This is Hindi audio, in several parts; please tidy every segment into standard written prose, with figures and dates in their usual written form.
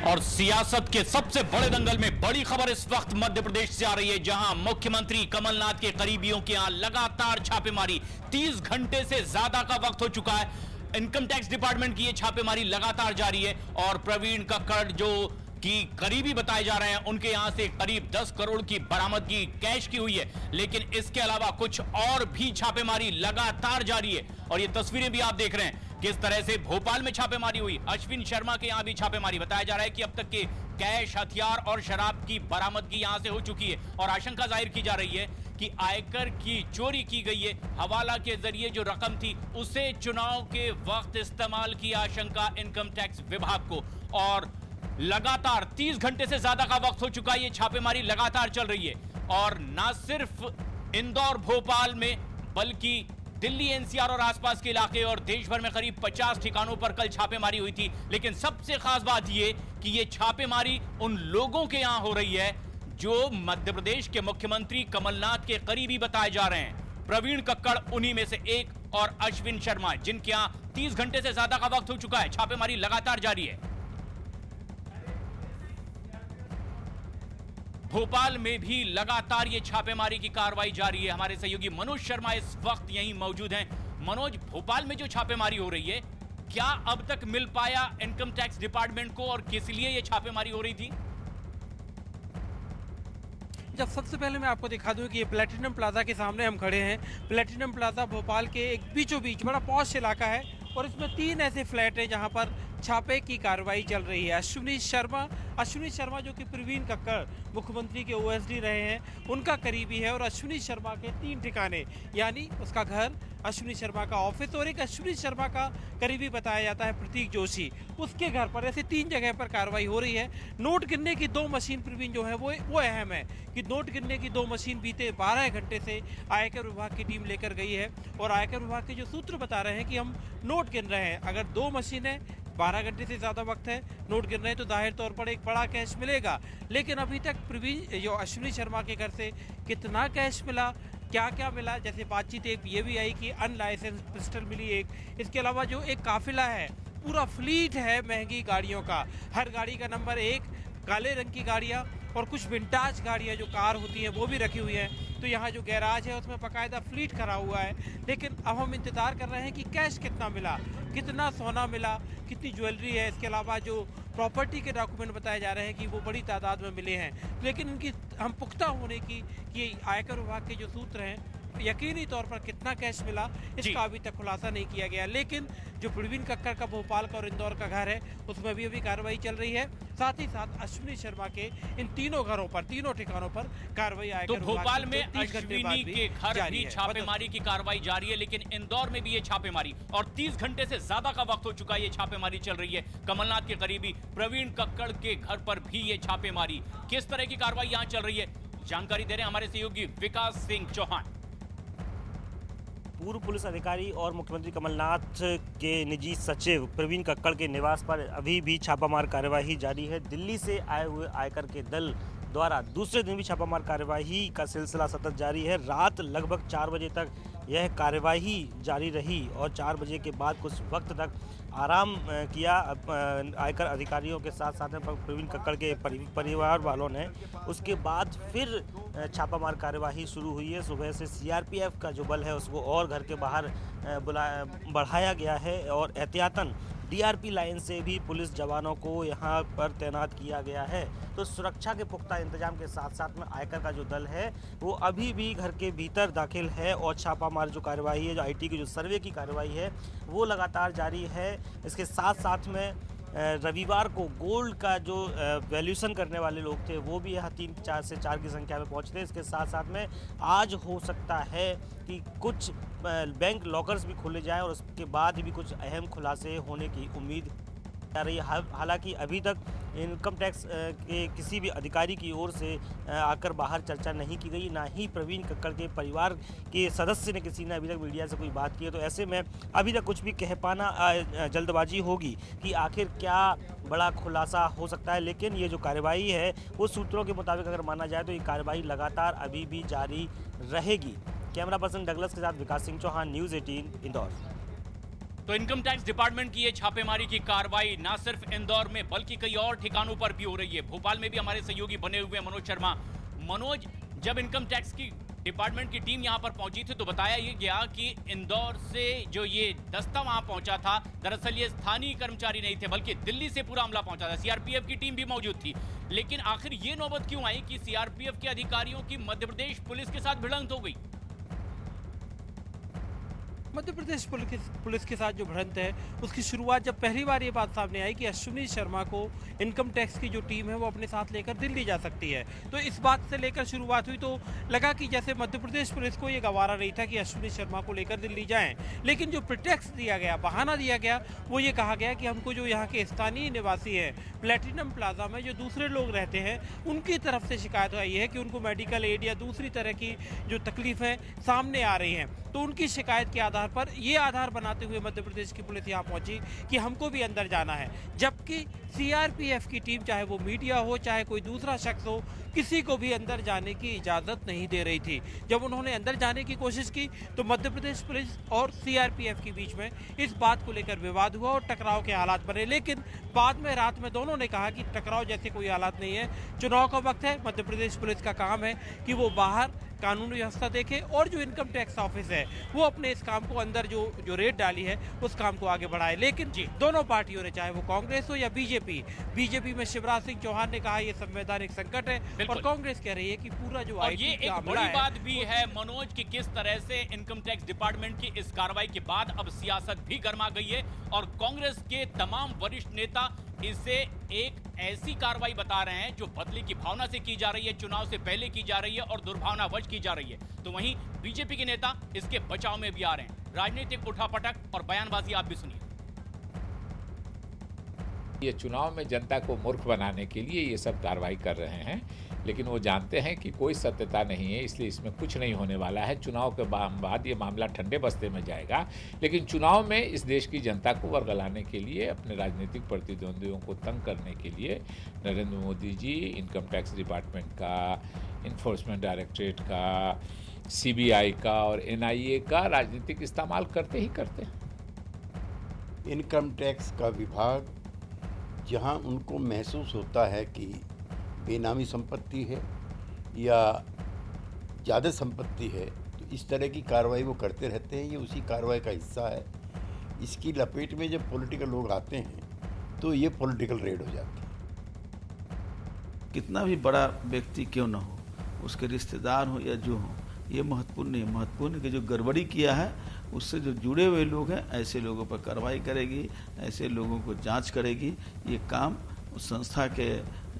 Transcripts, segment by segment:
और सियासत के सबसे बड़े दंगल में बड़ी खबर इस वक्त मध्य प्रदेश से आ रही है, जहां मुख्यमंत्री कमलनाथ के करीबियों के यहां लगातार छापेमारी 30 घंटे से ज्यादा का वक्त हो चुका है। इनकम टैक्स डिपार्टमेंट की यह छापेमारी लगातार जारी है और प्रवीण कक्कड़ जो कि करीबी बताए जा रहे हैं, उनके यहां से करीब 10 करोड़ की बरामदगी कैश की हुई है। लेकिन इसके अलावा कुछ और भी छापेमारी लगातार जारी है और ये तस्वीरें भी आप देख रहे हैं किस तरह से भोपाल में छापेमारी हुई। अश्विन शर्मा के यहां भी छापेमारी, बताया जा रहा है कि अब तक के कैश, हथियार और शराब की बरामदगी यहां से हो चुकी है और आशंका जाहिर की जा रही है कि आयकर की चोरी की गई है। हवाला के जरिए जो रकम थी उसे चुनाव के वक्त इस्तेमाल की आशंका इनकम टैक्स विभाग को। और लगातार 30 घंटे से ज्यादा का वक्त हो चुका है, ये छापेमारी लगातार चल रही है और ना सिर्फ इंदौर भोपाल में बल्कि दिल्ली, एनसीआर और आसपास के इलाके और देश भर में करीब 50 ठिकानों पर कल छापेमारी हुई थी। लेकिन सबसे खास बात यह कि यह छापेमारी उन लोगों के यहां हो रही है जो मध्य प्रदेश के मुख्यमंत्री कमलनाथ के करीबी बताए जा रहे हैं। प्रवीण कक्कड़ उन्हीं में से एक और अश्विन शर्मा, जिनके यहां 30 घंटे से ज्यादा का वक्त हो चुका है। छापेमारी लगातार जारी है। भोपाल में भी लगातार ये छापेमारी की कार्रवाई जारी है। हमारे सहयोगी मनोज शर्मा इस वक्त यहीं मौजूद हैं। मनोज, भोपाल में जो छापेमारी हो रही है, क्या अब तक मिल पाया इनकम टैक्स डिपार्टमेंट को और किस लिए ये छापेमारी हो रही थी? जब सबसे पहले मैं आपको दिखा दूं कि ये प्लेटिनम प्लाजा के सामने हम खड़े हैं। प्लेटिनम प्लाजा भोपाल के एक बीचों बीच बड़ा पॉश इलाका है और इसमें 3 ऐसे फ्लैट हैं जहां पर छापे की कार्रवाई चल रही है। अश्विनी शर्मा जो कि प्रवीण कक्कड़ मुख्यमंत्री के ओएसडी रहे हैं, उनका करीबी है और अश्विनी शर्मा के 3 ठिकाने, यानी उसका घर, अश्विनी शर्मा का ऑफिस और एक अश्विनी शर्मा का करीबी बताया जाता है प्रतीक जोशी, उसके घर पर। ऐसे 3 जगह पर कार्रवाई हो रही है। नोट गिनने की 2 मशीन प्रवीण जो है वो अहम है कि नोट गिनने की 2 मशीन बीते 12 घंटे से आयकर विभाग की टीम लेकर गई है और आयकर विभाग के जो सूत्र बता रहे हैं कि हम नोट गिन रहे हैं। अगर 2 मशीनें 12 घंटे से ज़्यादा वक्त है नोट गिन रहे हैं तो जाहिर तौर पर एक बड़ा कैश मिलेगा। लेकिन अभी तक प्रवीण जो अश्विनी शर्मा के घर से कितना कैश मिला, क्या क्या मिला, जैसे बातचीत एक ये भी आई कि अनलाइसेंस पिस्टल मिली एक। इसके अलावा जो एक काफिला है, पूरा फ्लीट है महंगी गाड़ियों का, हर गाड़ी का नंबर 1, काले रंग की गाड़ियाँ और कुछ विंटाज गाड़ियाँ जो कार होती हैं वो भी रखी हुई हैं। तो यहाँ जो गैराज है उसमें बाकायदा फ्लीट खड़ा हुआ है। लेकिन अब हम इंतज़ार कर रहे हैं कि कैश कितना मिला, कितना सोना मिला, कितनी ज्वेलरी है। इसके अलावा जो प्रॉपर्टी के डॉक्यूमेंट बताए जा रहे हैं कि वो बड़ी तादाद में मिले हैं। लेकिन इनकी हम पुख्ता होने की कि आयकर विभाग के जो सूत्र हैं यकीनी तौर पर कितना कैश मिला इसका अभी तक खुलासा नहीं किया गया। लेकिन जो प्रवीण कक्कड़ का भोपाल का और इंदौर का घर है उसमें भी अभी कार्रवाई चल रही है। साथ ही साथ अश्विनी शर्मा के इन 3 घरों पर, 3 ठिकानों पर कार्रवाई आयकर तो भोपाल में अश्विनी के घर भी छापेमारी की कार्रवाई जारी है, लेकिन इंदौर में भी ये छापेमारी और 30 घंटे से ज्यादा का वक्त हो चुका है, ये छापेमारी चल रही है। कमलनाथ के करीबी प्रवीण कक्कड़ के घर पर भी ये छापेमारी। किस तरह की कार्रवाई यहां चल रही है, जानकारी दे रहे हैं हमारे सहयोगी विकास सिंह चौहान। पूर्व पुलिस अधिकारी और मुख्यमंत्री कमलनाथ के निजी सचिव प्रवीण कक्कड़ के निवास पर अभी भी छापामार कार्यवाही जारी है। दिल्ली से आए हुए आयकर के दल द्वारा दूसरे दिन भी छापामार कार्यवाही का सिलसिला सतत जारी है। रात लगभग 4 बजे तक यह कार्यवाही जारी रही और 4 बजे के बाद कुछ वक्त तक आराम किया आयकर अधिकारियों के साथ साथ में प्रवीण कक्कड़ के परिवार वालों ने। उसके बाद फिर छापामार कार्यवाही शुरू हुई है। सुबह से सीआरपीएफ का जो बल है उसको और घर के बाहर बढ़ाया गया है और एहतियातन डीआरपी लाइन से भी पुलिस जवानों को यहाँ पर तैनात किया गया है। तो सुरक्षा के पुख्ता इंतजाम के साथ साथ में आयकर का जो दल है वो अभी भी घर के भीतर दाखिल है और छापामार जो कार्यवाही है, जो आईटी की जो सर्वे की कार्यवाही है वो लगातार जारी है। इसके साथ साथ में रविवार को गोल्ड का जो वैल्यूएशन करने वाले लोग थे वो भी यहाँ 3 से 4 की संख्या में पहुँचते हैं। इसके साथ साथ में आज हो सकता है कि कुछ बैंक लॉकर्स भी खोले जाएं और उसके बाद भी कुछ अहम खुलासे होने की उम्मीद जा रही है। हालांकि अभी तक इनकम टैक्स के किसी भी अधिकारी की ओर से आकर बाहर चर्चा नहीं की गई, ना ही प्रवीण कक्कड़ के परिवार के सदस्य ने किसी ने अभी तक मीडिया से कोई बात की है। तो ऐसे में अभी तक कुछ भी कह पाना जल्दबाजी होगी कि आखिर क्या बड़ा खुलासा हो सकता है। लेकिन ये जो कार्रवाई है वो सूत्रों के मुताबिक अगर माना जाए तो ये कार्रवाई लगातार अभी भी जारी रहेगी। कैमरा पर्सन डगलस के साथ विकास सिंह चौहान, न्यूज़ 18 इंदौर। तो इनकम टैक्स डिपार्टमेंट की ये छापेमारी की कार्रवाई ना सिर्फ इंदौर में बल्कि कई और ठिकानों पर भी हो रही है। भोपाल में भी हमारे सहयोगी बने हुए मनोज शर्मा। मनोज, जब इनकम टैक्स की डिपार्टमेंट की टीम यहां पर पहुंची थी तो बताया ये गया कि इंदौर से जो ये दस्ता वहां पहुंचा था, दरअसल ये स्थानीय कर्मचारी नहीं थे बल्कि दिल्ली से पूरा अमला पहुंचा था। सीआरपीएफ की टीम भी मौजूद थी। लेकिन आखिर ये नौबत क्यों आई कि सीआरपीएफ के अधिकारियों की मध्य प्रदेश पुलिस के साथ भिड़ंत हो गई? मध्य प्रदेश पुलिस के साथ जो भिड़ंत है उसकी शुरुआत जब पहली बार ये बात सामने आई कि अश्विनी शर्मा को इनकम टैक्स की जो टीम है वो अपने साथ लेकर दिल्ली जा सकती है, तो इस बात से लेकर शुरुआत हुई। तो लगा कि जैसे मध्य प्रदेश पुलिस को ये गवारा नहीं था कि अश्विनी शर्मा को लेकर दिल्ली जाएं, लेकिन जो प्रिटेक्स्ट दिया गया, बहाना दिया गया, वो ये कहा गया कि हमको जो यहाँ के स्थानीय निवासी हैं प्लेटिनम प्लाजा में जो दूसरे लोग रहते हैं उनकी तरफ से शिकायत आई है कि उनको मेडिकल एड या दूसरी तरह की जो तकलीफें सामने आ रही हैं, तो उनकी शिकायत के आधार पर ये आधार बनाते हुए मध्य प्रदेश की पुलिस यहाँ पहुंची कि हमको भी अंदर जाना है। जबकि सीआरपीएफ की टीम, चाहे वो मीडिया हो चाहे कोई दूसरा शख्स हो, किसी को भी अंदर जाने की इजाज़त नहीं दे रही थी। जब उन्होंने अंदर जाने की कोशिश की तो मध्य प्रदेश पुलिस और सीआरपीएफ के बीच में इस बात को लेकर विवाद हुआ और टकराव के हालात बने। लेकिन बाद में रात में दोनों ने कहा कि टकराव जैसे कोई हालात नहीं है, चुनाव का वक्त है, मध्य प्रदेश पुलिस का काम है कि वो बाहर कानूनी व्यवस्था देखे और जो इनकम टैक्स ऑफिस है वो अपने इस काम को अंदर जो रेट डाली है उस काम को आगे बढ़ाए। लेकिन दोनों पार्टियों ने, चाहे वो कांग्रेस हो या बीजेपी में शिवराज सिंह चौहान ने कहा ये संवैधानिक संकट है और कांग्रेस कह रही है कि पूरा जो और ये एक बड़ी बात भी है मनोज कि किस तरह से इनकम टैक्स डिपार्टमेंट की इस कार्रवाई के बाद अब सियासत भी गर्मा गई है और कांग्रेस के तमाम वरिष्ठ नेता इसे एक ऐसी कार्रवाई बता रहे हैं जो बदले की भावना से की जा रही है, चुनाव से पहले की जा रही है और दुर्भावनावश की जा रही है। तो वहीं बीजेपी के नेता इसके बचाव में भी आ रहे हैं। राजनीतिक उठापटक और बयानबाजी आप भी सुनिए। ये चुनाव में जनता को मूर्ख बनाने के लिए ये सब कार्रवाई कर रहे हैं, लेकिन वो जानते हैं कि कोई सत्यता नहीं है, इसलिए इसमें कुछ नहीं होने वाला है। चुनाव के बाद ये मामला ठंडे बस्ते में जाएगा, लेकिन चुनाव में इस देश की जनता को वर्गलाने के लिए, अपने राजनीतिक प्रतिद्वंदियों को तंग करने के लिए Narendra Modi ji income tax department का, इन्फोर्समेंट डायरेक्टरेट का, सीबीआई का और एनआईए का राजनीतिक इस्तेमाल करते ही करते हैं। इनकम टैक्स का विभाग जहां उनको महसूस होता है कि बेनामी संपत्ति है या ज़्यादा संपत्ति है, तो इस तरह की कार्रवाई वो करते रहते हैं। ये उसी कार्रवाई का हिस्सा है। इसकी लपेट में जब पॉलिटिकल लोग आते हैं तो ये पॉलिटिकल रेड हो जाती है। कितना भी बड़ा व्यक्ति क्यों न हो, उसके रिश्तेदार हो या जो हो, ये महत्वपूर्ण नहीं। महत्वपूर्ण कि जो गड़बड़ी किया है उससे जो जुड़े हुए लोग हैं, ऐसे लोगों पर कार्रवाई करेगी, ऐसे लोगों को जांच करेगी। ये काम उस संस्था के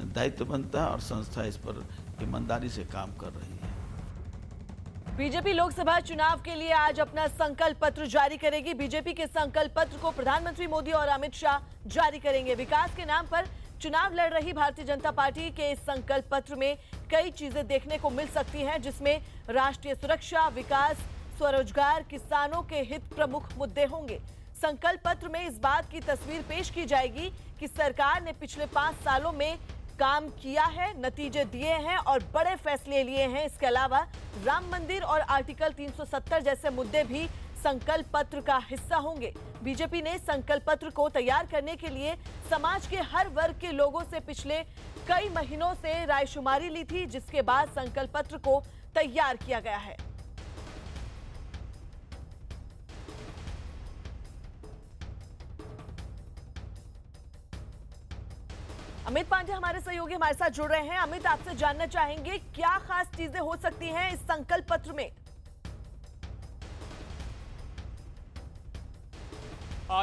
दायित्व बनता है और संस्था इस पर ईमानदारी से काम कर रही है। बीजेपी लोकसभा चुनाव के लिए आज अपना संकल्प पत्र जारी करेगी। बीजेपी के संकल्प पत्र को प्रधानमंत्री मोदी और अमित शाह जारी करेंगे। विकास के नाम पर चुनाव लड़ रही भारतीय जनता पार्टी के इस संकल्प पत्र में कई चीजें देखने को मिल सकती हैं, जिसमें राष्ट्रीय सुरक्षा, विकास, स्वरोजगार, किसानों के हित प्रमुख मुद्दे होंगे। संकल्प पत्र में इस बात की तस्वीर पेश की जाएगी कि सरकार ने पिछले 5 सालों में काम किया है, नतीजे दिए हैं और बड़े फैसले लिए हैं। इसके अलावा राम मंदिर और आर्टिकल 370 जैसे मुद्दे भी संकल्प पत्र का हिस्सा होंगे। बीजेपी ने संकल्प पत्र को तैयार करने के लिए समाज के हर वर्ग के लोगों से पिछले कई महीनों से रायशुमारी ली थी, जिसके बाद संकल्प पत्र को तैयार किया गया है। अमित पांडे हमारे सहयोगी हमारे साथ जुड़ रहे हैं। अमित, आपसे जानना चाहेंगे क्या खास चीजें हो सकती हैं इस संकल्प पत्र में?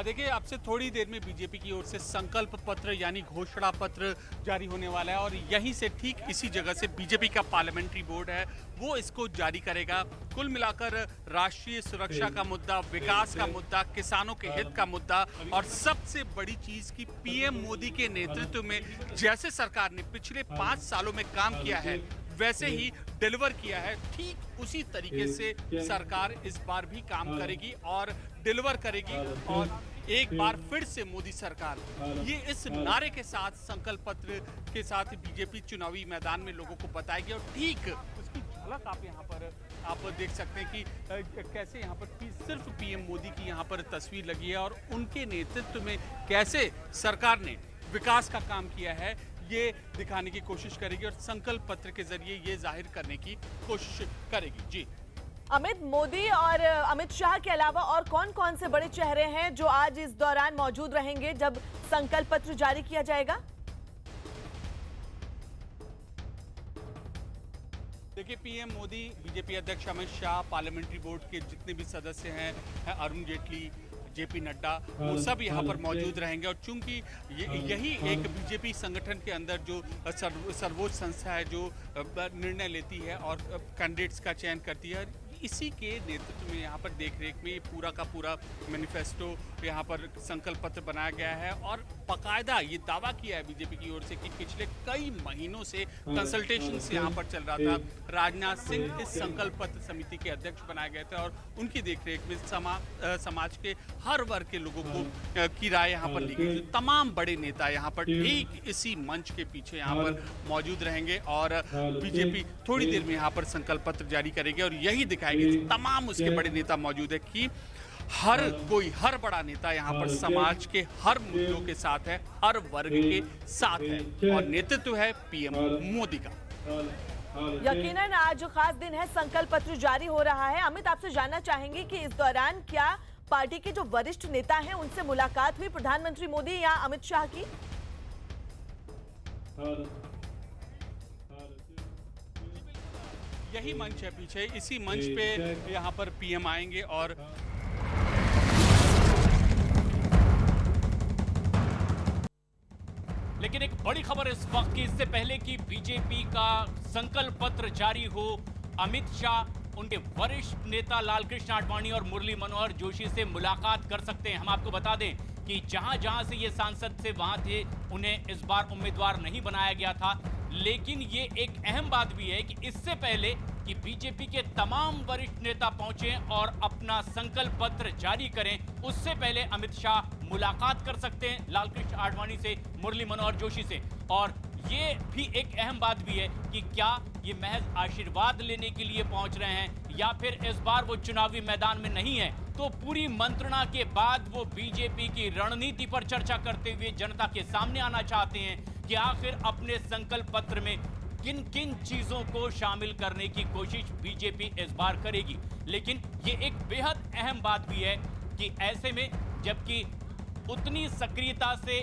देखिए, अब से थोड़ी देर में बीजेपी की ओर से संकल्प पत्र यानी घोषणा पत्र जारी होने वाला है और यहीं से ठीक इसी जगह से बीजेपी का पार्लियामेंट्री बोर्ड है वो इसको जारी करेगा। कुल मिलाकर राष्ट्रीय सुरक्षा का मुद्दा, विकास का मुद्दा, किसानों के हित का मुद्दा और सबसे बड़ी चीज की पीएम मोदी के नेतृत्व में जैसे सरकार ने पिछले 5 सालों में काम किया है वैसे ही डिलीवर किया है, ठीक उसी तरीके से सरकार इस बार भी काम करेगी और डिलीवर करेगी। और एक बार फिर से मोदी सरकार, ये इस नारे के साथ, संकल्प पत्र के साथ बीजेपी चुनावी मैदान में लोगों को बताएगी और ठीक उसकी झलक आप यहाँ पर आप देख सकते हैं कि कैसे यहाँ पर सिर्फ पीएम मोदी की यहाँ पर तस्वीर लगी है और उनके नेतृत्व में कैसे सरकार ने विकास का काम किया है ये दिखाने की कोशिश करेगी और संकल्प पत्र के जरिए ये जाहिर करने की कोशिश करेगी। जी अमित, मोदी और अमित शाह के अलावा और कौन कौन से बड़े चेहरे हैं जो आज इस दौरान मौजूद रहेंगे जब संकल्प पत्र जारी किया जाएगा? देखिए, पीएम मोदी, बीजेपी अध्यक्ष अमित शाह, पार्लियामेंट्री बोर्ड के जितने भी सदस्य हैं, अरुण जेटली, जेपी नड्डा, वो सब यहाँ पर मौजूद रहेंगे। और चूंकि यही एक बीजेपी संगठन के अंदर जो सर्वोच्च संस्था है जो निर्णय लेती है और कैंडिडेट्स का चयन करती है, इसी के नेतृत्व में यहाँ पर देखरेख में पूरा का पूरा मैनिफेस्टो यहाँ पर संकल्प पत्र बनाया गया है और बाकायदा ये दावा किया है बीजेपी की ओर से कि पिछले कई महीनों से कंसल्टेशन यहाँ पर चल रहा था। राजनाथ सिंह इस संकल्प पत्र समिति के अध्यक्ष बनाए गए थे और उनकी देखरेख में समाज के हर वर्ग के लोगों को की राय यहाँ पर ली गई। तमाम बड़े नेता यहाँ पर ठीक इसी मंच के पीछे यहाँ पर मौजूद रहेंगे और बीजेपी थोड़ी देर में यहाँ पर संकल्प पत्र जारी करेगी और यही दिखाएगी तमाम उसके बड़े नेता मौजूद है कि हर बड़ा नेता यहाँ पर समाज के हर मुद्दों के साथ है, हर वर्ग के साथ है और नेतृत्व है पीएम मोदी का। यकीनन आज जो खास दिन है, संकल्प पत्र जारी हो रहा है। अमित, आपसे जानना चाहेंगे कि इस दौरान क्या पार्टी के जो वरिष्ठ नेता हैं उनसे मुलाकात हुई प्रधानमंत्री मोदी या अमित शाह की? यही मंच है पीछे, इसी मंच पे यहाँ पर पीएम आएंगे और लेकिन एक बड़ी खबर इस वक्त की, इससे पहले कि बीजेपी का संकल्प पत्र जारी हो, अमित शाह उनके वरिष्ठ नेता लालकृष्ण आडवाणी और मुरली मनोहर जोशी से मुलाकात कर सकते हैं। हम आपको बता दें कि जहां से ये सांसद थे वहां थे, उन्हें इस बार उम्मीदवार नहीं बनाया गया था। लेकिन ये एक अहम बात भी है कि इससे पहले कि बीजेपी के तमाम वरिष्ठ नेता पहुंचे और अपना संकल्प पत्र जारी करें, उससे पहले अमित शाह मुलाकात कर सकते हैं लालकृष्ण आडवाणी से, मुरली मनोहर जोशी से। और ये भी एक अहम बात भी है कि क्या ये महज आशीर्वाद लेने के लिए पहुंच रहे हैं या फिर इस बार वो चुनावी मैदान में नहीं है, तो पूरी मंत्रणा के बाद वो बीजेपी की रणनीति पर चर्चा करते हुए जनता के सामने आना चाहते हैं कि आखिर अपने संकल्प पत्र में किन किन चीजों को शामिल करने की कोशिश बीजेपी इस बार करेगी। लेकिन ये एक बेहद अहम बात भी है कि ऐसे में जबकि उतनी सक्रियता से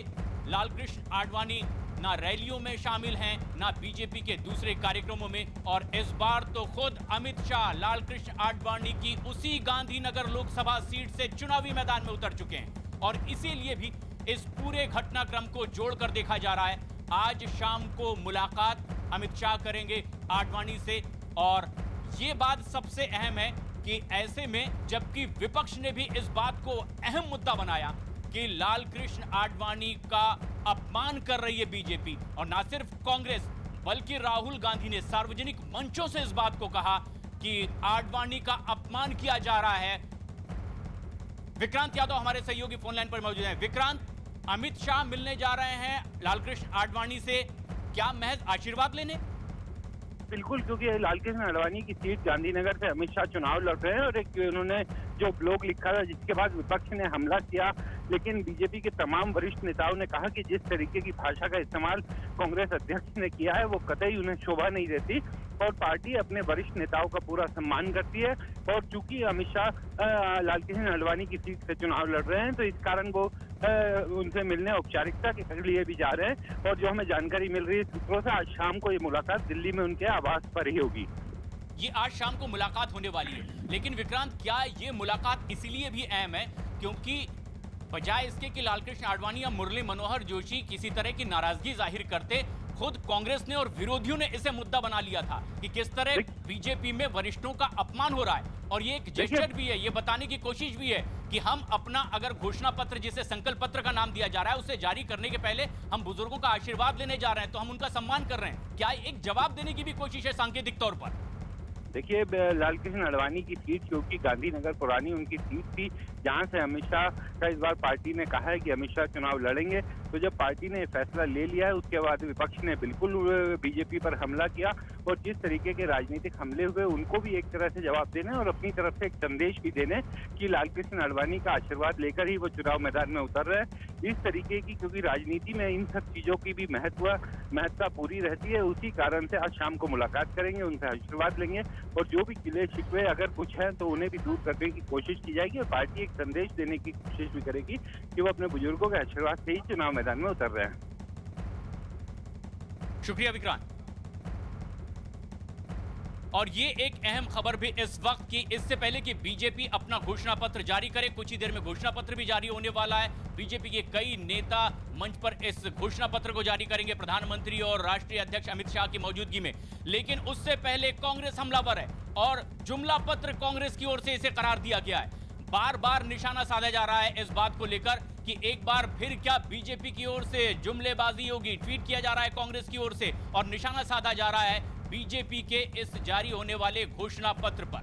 लालकृष्ण आडवाणी ना रैलियों में शामिल हैं, ना बीजेपी के दूसरे कार्यक्रमों में, और इस बार तो खुद अमित शाह लालकृष्ण आडवाणी की उसी गांधीनगर लोकसभा सीट से चुनावी मैदान में उतर चुके हैं। और इसीलिए भी इस पूरे घटनाक्रम को जोड़कर देखा जा रहा है। आज शाम को मुलाकात अमित शाह करेंगे आडवाणी से, और ये बात सबसे अहम है कि ऐसे में जबकि विपक्ष ने भी इस बात को अहम मुद्दा बनाया कि लालकृष्ण आडवाणी का अपमान कर रही है बीजेपी, और ना सिर्फ कांग्रेस बल्कि राहुल गांधी ने सार्वजनिक मंचों से इस बात को कहा कि आडवाणी का अपमान किया जा रहा है। विक्रांत यादव हमारे सहयोगी फोन लाइन पर मौजूद हैं। विक्रांत, अमित शाह मिलने जा रहे हैं लालकृष्ण आडवाणी से, क्या महज आशीर्वाद लेने? बिल्कुल, क्योंकि लालकृष्ण आडवाणी की सीट गांधीनगर से अमित शाह चुनाव लड़ रहे हैं और एक उन्होंने जो ब्लॉग लिखा था जिसके बाद विपक्ष ने हमला किया, लेकिन बीजेपी के तमाम वरिष्ठ नेताओं ने कहा कि जिस तरीके की भाषा का इस्तेमाल कांग्रेस अध्यक्ष ने किया है वो कतई उन्हें शोभा नहीं देती और पार्टी अपने वरिष्ठ नेताओं का पूरा सम्मान करती है। और चूंकि अमित शाह लालकृष्ण आडवाणी की सीट से चुनाव लड़ रहे हैं तो इस कारण वो उनसे मिलने औपचारिकता के लिए भी जा रहे हैं। और जो हमें जानकारी मिल रही है सूत्रों से, आज शाम को ये मुलाकात दिल्ली में उनके आवास पर ही होगी। ये आज शाम को मुलाकात होने वाली है, लेकिन विक्रांत, क्या ये मुलाकात इसीलिए भी अहम है क्योंकि बजाय इसके कि लालकृष्ण आडवाणी या मुरली मनोहर जोशी किसी तरह की नाराजगी जाहिर करते, खुद कांग्रेस ने और विरोधियों ने इसे मुद्दा बना लिया था कि किस तरह बीजेपी में वरिष्ठों का अपमान हो रहा है। और ये एक जेस्चर भी है, ये बताने की कोशिश भी है कि हम अपना अगर घोषणा पत्र, जिसे संकल्प पत्र का नाम दिया जा रहा है, उसे जारी करने के पहले हम बुजुर्गों का आशीर्वाद लेने जा रहे हैं, तो हम उनका सम्मान कर रहे हैं। क्या एक जवाब देने की भी कोशिश है सांकेतिक तौर पर? देखिए, लालकृष्ण आडवाणी की सीट क्योंकि गांधीनगर पुरानी उनकी सीट थी, जहां से अमित शाह का इस बार पार्टी ने कहा है कि अमित शाह चुनाव लड़ेंगे। तो जब पार्टी ने फैसला ले लिया है उसके बाद विपक्ष ने बिल्कुल बीजेपी पर हमला किया और जिस तरीके के राजनीतिक हमले हुए उनको भी एक तरह से जवाब देने और अपनी तरफ से एक संदेश भी देने कि लालकृष्ण आडवाणी का आशीर्वाद लेकर ही वो चुनाव मैदान में उतर रहे हैं। इस तरीके की, क्योंकि राजनीति में इन सब चीजों की भी महत्ता पूरी रहती है, उसी कारण से आज शाम को मुलाकात करेंगे, उनसे आशीर्वाद लेंगे और जो भी गिले शिकवे अगर कुछ है तो उन्हें भी दूर करने की कोशिश की जाएगी और पार्टी एक संदेश देने की कोशिश भी करेगी कि वो अपने बुजुर्गों के आशीर्वाद से ही चुनाव मैदान में उतर रहे हैं। शुक्रिया विक्रांत। और ये एक अहम खबर भी इस वक्त की, इससे पहले कि बीजेपी अपना घोषणा पत्र जारी करे, कुछ ही देर में घोषणा पत्र भी जारी होने वाला है। बीजेपी के कई नेता मंच पर इस घोषणा पत्र को जारी करेंगे, प्रधानमंत्री और राष्ट्रीय अध्यक्ष अमित शाह की मौजूदगी में। लेकिन उससे पहले कांग्रेस हमलावर है और जुमला पत्र कांग्रेस की ओर से इसे करार दिया गया है। बार बार निशाना साधा जा रहा है इस बात को लेकर कि एक बार फिर क्या बीजेपी की ओर से जुमलेबाजी होगी। ट्वीट किया जा रहा है कांग्रेस की ओर से और निशाना साधा जा रहा है बीजेपी के इस जारी होने वाले घोषणा पत्र पर।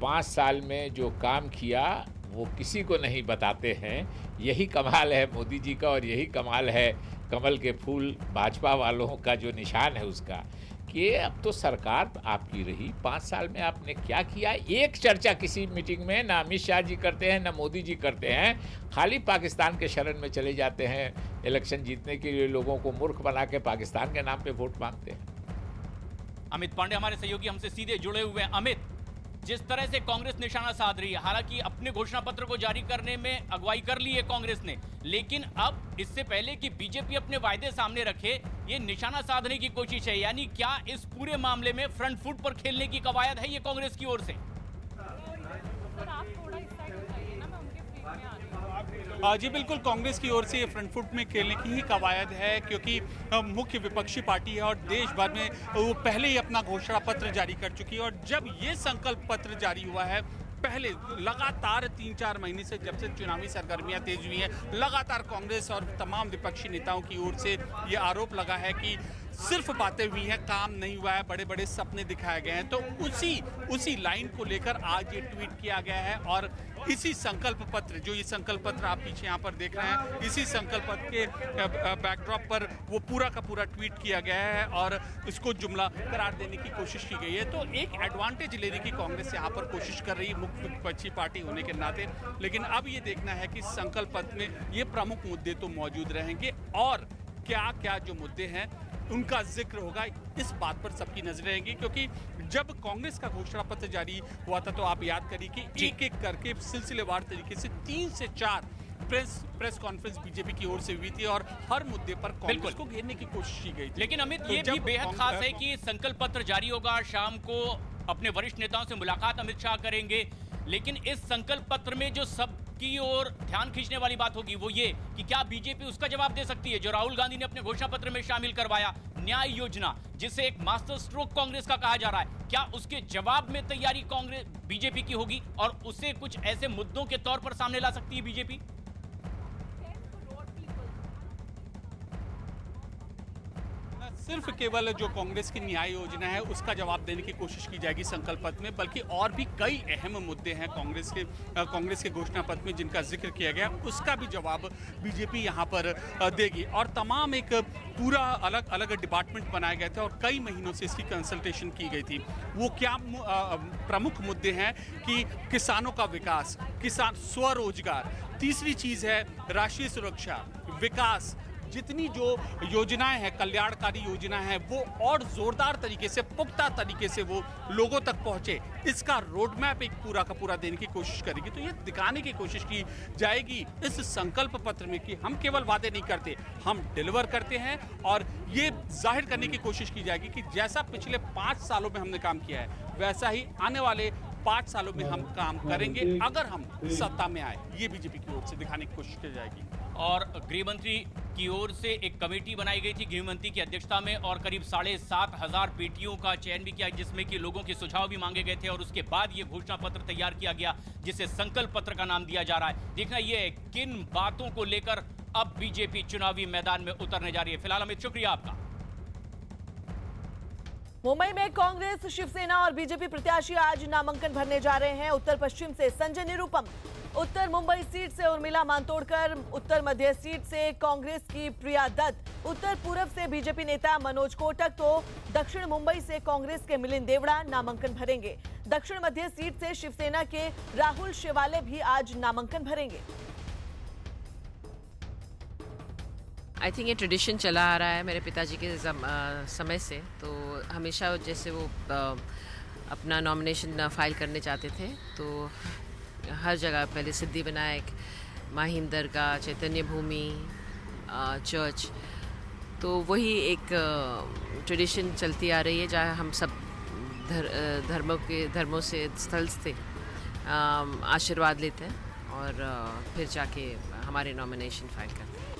5 साल में जो काम किया वो किसी को नहीं बताते हैं। यही कमाल है मोदी जी का और यही कमाल है कमल के फूल भाजपा वालों का जो निशान है उसका, कि अब तो सरकार आपकी रही। 5 साल में आपने क्या किया? एक चर्चा किसी मीटिंग में ना अमित शाह जी करते हैं ना मोदी जी करते हैं, खाली पाकिस्तान के शरण में चले जाते हैं। इलेक्शन जीतने के लिए लोगों को मूर्ख बना के पाकिस्तान के नाम पे वोट मांगते हैं। अमित पांडे हमारे सहयोगी हमसे सीधे जुड़े हुए हैं। अमित, जिस तरह से कांग्रेस निशाना साध रही है, हालांकि अपने घोषणा पत्र को जारी करने में अगुवाई कर ली है कांग्रेस ने, लेकिन अब इससे पहले कि बीजेपी अपने वायदे सामने रखे, ये निशाना साधने की कोशिश है। यानी क्या इस पूरे मामले में फ्रंट फुट पर खेलने की कवायद है ये कांग्रेस की ओर से? जी बिल्कुल, कांग्रेस की ओर से ये फ्रंट फुट में खेलने की ही कवायद है, क्योंकि मुख्य विपक्षी पार्टी है और देश भर में वो पहले ही अपना घोषणा पत्र जारी कर चुकी है। और जब ये संकल्प पत्र जारी हुआ है, पहले लगातार 3-4 महीने से जब से चुनावी सरगर्मियां तेज हुई हैं, लगातार कांग्रेस और तमाम विपक्षी नेताओं की ओर से ये आरोप लगा है कि सिर्फ बातें हुई हैं, काम नहीं हुआ है, बड़े बड़े सपने दिखाए गए हैं। तो उसी लाइन को लेकर आज ये ट्वीट किया गया है और इसी संकल्प पत्र, जो ये संकल्प पत्र आप पीछे यहाँ पर देख रहे हैं, इसी संकल्प पत्र के बैकड्रॉप पर वो पूरा का पूरा ट्वीट किया गया है और इसको जुमला करार देने की कोशिश की गई है। तो एक एडवांटेज लेने की कांग्रेस यहाँ पर कोशिश कर रही है मुख्य विपक्षी पार्टी होने के नाते। लेकिन अब ये देखना है कि संकल्प पत्र में ये प्रमुख मुद्दे तो मौजूद रहेंगे और क्या क्या जो मुद्दे हैं उनका जिक्र होगा, इस बात पर सबकी नजर रहेंगी। क्योंकि जब कांग्रेस का घोषणा पत्र जारी हुआ था तो आप याद करिए कि एक एक करके सिलसिलेवार तरीके से 3 से 4 प्रेस कॉन्फ्रेंस बीजेपी की ओर से हुई थी और हर मुद्दे पर कांग्रेस को घेरने की कोशिश की गई थी। लेकिन अमित, ये भी बेहद खास है कि संकल्प पत्र जारी होगा, शाम को अपने वरिष्ठ नेताओं से मुलाकात अमित शाह करेंगे, लेकिन इस संकल्प पत्र में जो सबकी ओर ध्यान खींचने वाली बात होगी वो ये कि क्या बीजेपी उसका जवाब दे सकती है जो राहुल गांधी ने अपने घोषणा पत्र में शामिल करवाया, न्याय योजना, जिसे एक मास्टर स्ट्रोक कांग्रेस का कहा जा रहा है। क्या उसके जवाब में तैयारी कांग्रेस बीजेपी की होगी और उसे कुछ ऐसे मुद्दों के तौर पर सामने ला सकती है बीजेपी? सिर्फ केवल जो कांग्रेस की न्याय योजना है उसका जवाब देने की कोशिश की जाएगी संकल्प पत्र में, बल्कि और भी कई अहम मुद्दे हैं कांग्रेस के घोषणा पत्र में जिनका जिक्र किया गया, उसका भी जवाब बीजेपी यहां पर देगी। और तमाम एक पूरा अलग अलग डिपार्टमेंट बनाए गए थे और कई महीनों से इसकी कंसल्टेशन की गई थी। वो क्या प्रमुख मुद्दे हैं कि किसानों का विकास, किसान स्वरोजगार, तीसरी चीज है राष्ट्रीय सुरक्षा, विकास, जितनी जो योजनाएं हैं, कल्याणकारी योजनाएं हैं, वो और जोरदार तरीके से, पुख्ता तरीके से वो लोगों तक पहुंचे, इसका रोड मैप एक पूरा का पूरा देने की कोशिश करेगी। तो ये दिखाने की कोशिश की जाएगी इस संकल्प पत्र में कि हम केवल वादे नहीं करते, हम डिलीवर करते हैं। और ये जाहिर करने की कोशिश की जाएगी कि जैसा पिछले 5 सालों में हमने काम किया है, वैसा ही आने वाले 5 सालों में हम काम करेंगे अगर हम सत्ता में आए। ये बीजेपी की ओर से दिखाने की कोशिश की जाएगी। और गृह मंत्री की ओर से एक कमेटी बनाई गई थी गृह मंत्री की अध्यक्षता में और करीब 7,500 पेटियों का चयन भी किया, जिसमें कि लोगों के सुझाव भी मांगे गए थे और उसके बाद ये घोषणा पत्र तैयार किया गया जिसे संकल्प पत्र का नाम दिया जा रहा है। देखना ये किन बातों को लेकर अब बीजेपी चुनावी मैदान में उतरने जा रही है। फिलहाल अमित, शुक्रिया आपका। मुंबई में कांग्रेस, शिवसेना और बीजेपी प्रत्याशी आज नामांकन भरने जा रहे हैं। उत्तर पश्चिम से संजय निरुपम, उत्तर मुंबई सीट से उर्मिला मातोंडकर, उत्तर मध्य सीट से कांग्रेस की प्रिया दत्त, उत्तर पूर्व से बीजेपी नेता मनोज कोटक, तो दक्षिण मुंबई से कांग्रेस के मिलिंद देवड़ा नामांकन भरेंगे। दक्षिण मध्य सीट से शिवसेना के राहुल शेवाले भी आज नामांकन भरेंगे। आई थिंक ये ट्रेडिशन चला आ रहा है मेरे पिताजी के समय से, तो हमेशा जैसे वो अपना नॉमिनेशन फाइल करने चाहते थे तो हर जगह पहले सिद्धि विनायक, माहिम दरगाह, चैतन्य भूमि, चर्च, तो वही एक ट्रेडिशन चलती आ रही है जहाँ हम सब धर्मों से स्थल से आशीर्वाद लेते हैं और फिर जाके हमारे नॉमिनेशन फाइल करते हैं।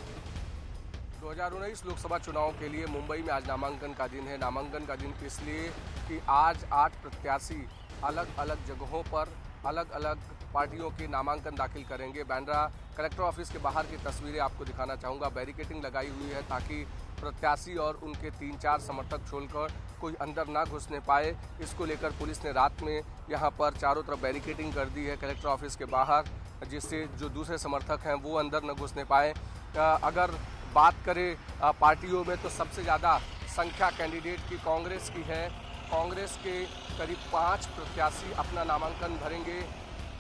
2019 लोकसभा चुनाव के लिए मुंबई में आज नामांकन का दिन है। नामांकन का दिन इसलिए कि आज 8 प्रत्याशी अलग अलग जगहों पर अलग अलग पार्टियों के नामांकन दाखिल करेंगे। बांद्रा कलेक्टर ऑफिस के बाहर की तस्वीरें आपको दिखाना चाहूँगा। बैरिकेडिंग लगाई हुई है ताकि प्रत्याशी और उनके 3-4 समर्थक छोड़कर कोई अंदर ना घुसने पाए। इसको लेकर पुलिस ने रात में यहाँ पर चारों तरफ बैरिकेडिंग कर दी है कलेक्टर ऑफिस के बाहर, जिससे जो दूसरे समर्थक हैं वो अंदर न घुसने पाए। अगर बात करें पार्टियों में तो सबसे ज़्यादा संख्या कैंडिडेट की कांग्रेस की है। कांग्रेस के करीब 5 प्रत्याशी अपना नामांकन भरेंगे।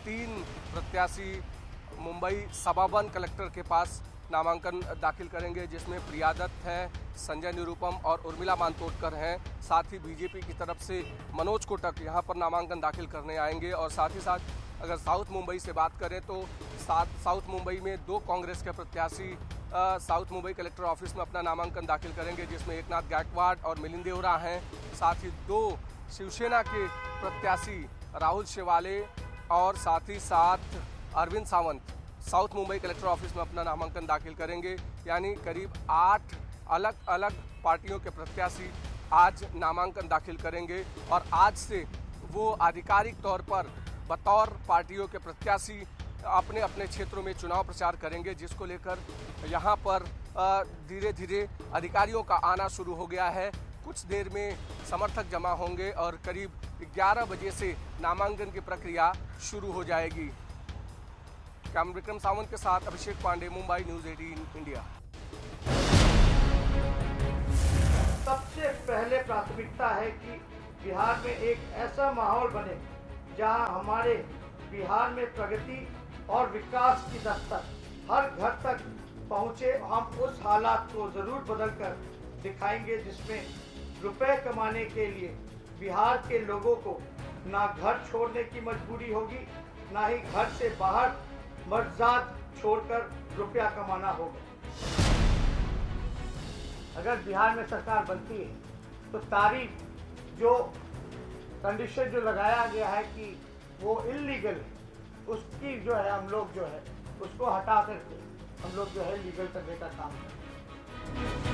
3 प्रत्याशी मुंबई सबाबन कलेक्टर के पास नामांकन दाखिल करेंगे, जिसमें प्रिया दत्त हैं, संजय निरुपम और उर्मिला मातोंडकर हैं। साथ ही बीजेपी की तरफ से मनोज कोटक यहाँ पर नामांकन दाखिल करने आएंगे। और साथ ही साथ अगर साउथ मुंबई से बात करें तो साउथ मुंबई में 2 कांग्रेस के प्रत्याशी साउथ मुंबई कलेक्टर ऑफिस में अपना नामांकन दाखिल करेंगे, जिसमें एकनाथ गायकवाड़ और मिलिंद देवड़ा हैं। साथ ही 2 शिवसेना के प्रत्याशी राहुल शेवाले और साथ ही साथ Arvind Sawant South Mumbai collector office में अपना नामांकन दाखिल करेंगे। यानी करीब 8 अलग अलग पार्टियों के प्रत्याशी आज नामांकन दाखिल करेंगे और आज से वो आधिकारिक तौर पर बतौर पार्टियों के प्रत्याशी अपने अपने क्षेत्रों में चुनाव प्रचार करेंगे, जिसको लेकर यहाँ पर धीरे धीरे अधिकारियों का आना शुरू हो गया है। कुछ देर में समर्थक जमा होंगे और करीब 11 बजे से नामांकन की प्रक्रिया शुरू हो जाएगी। कैमरा विक्रम सावंत के साथ अभिषेक पांडे, मुंबई न्यूज़ 18 इंडिया। सबसे पहले प्राथमिकता है कि बिहार में एक ऐसा माहौल बने जहां हमारे बिहार में प्रगति और विकास की दस्तक हर घर तक पहुंचे। हम उस हालात को जरूर बदलकर दिखाएंगे जिसमें रुपए कमाने के लिए बिहार के लोगों को ना घर छोड़ने की मजबूरी होगी, ना ही घर से बाहर मर्जाद छोड़कर रुपया कमाना होगा। अगर बिहार में सरकार बनती है तो तारीफ जो कंडीशन जो लगाया गया है कि वो इल्लीगल है, उसकी जो है हम लोग जो है उसको हटा करके हम लोग जो है लीगल करने का काम करें।